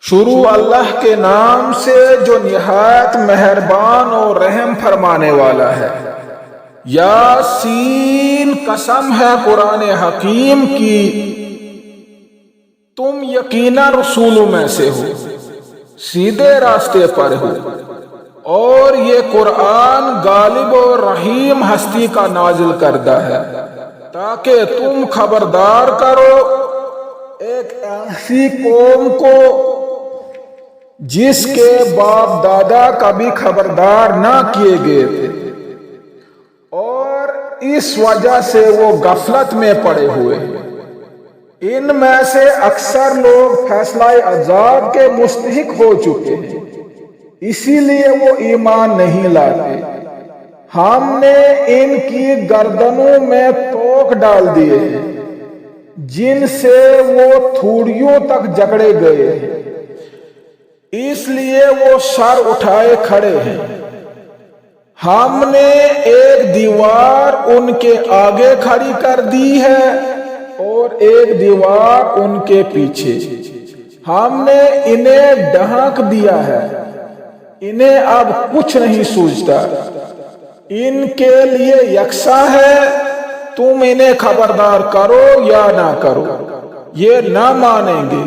شروع اللہ کے نام سے جو نہایت مہربان اور رحم فرمانے والا ہے۔ یاسین، قسم ہے قرآن حکیم کی، تم یقیناً رسولوں میں سے ہو، سیدھے راستے پر ہو، اور یہ قرآن غالب اور رحیم ہستی کا نازل کردہ ہے تاکہ تم خبردار کرو ایک ایسی قوم کو جس کے باپ دادا کبھی خبردار نہ کیے گئے تھے اور اس وجہ سے وہ غفلت میں پڑے ہوئے ہیں۔ ان میں سے اکثر لوگ فیصلہ عذاب کے مستحق ہو چکے ہیں، اسی لیے وہ ایمان نہیں لاتے۔ ہم نے ان کی گردنوں میں توق ڈال دیے ہیں جن سے وہ تھوڑیوں تک جکڑے گئے ہیں، اس لیے وہ سر اٹھائے کھڑے ہیں۔ ہم نے ایک دیوار ان کے آگے کھڑی کر دی ہے اور ایک دیوار ان کے پیچھے۔ ہم نے انہیں ڈھانک دیا ہے، انہیں اب کچھ نہیں سوچتا۔ ان کے لیے یکساں ہے، تم انہیں خبردار کرو یا نہ کرو، یہ نہ مانیں گے۔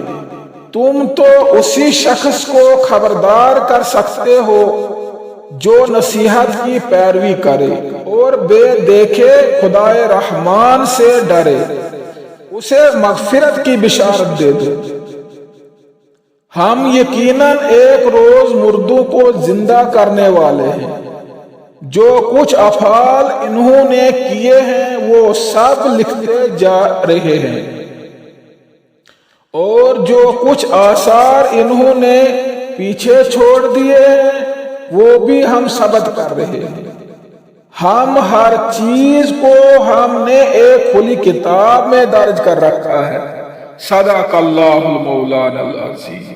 تم تو اسی شخص کو خبردار کر سکتے ہو جو نصیحت کی پیروی کرے اور بے دیکھے خدائے رحمان سے ڈرے، اسے مغفرت کی بشارت دے دو۔ ہم یقیناً ایک روز مردوں کو زندہ کرنے والے ہیں۔ جو کچھ افعال انہوں نے کیے ہیں وہ سب لکھتے جا رہے ہیں، اور جو کچھ آثار انہوں نے پیچھے چھوڑ دیے ہیں وہ بھی ہم ثبت کر رہے ہیں۔ ہم ہر چیز کو ہم نے ایک کھلی کتاب میں درج کر رکھا ہے۔ صدق اللہ المولانا العظیم۔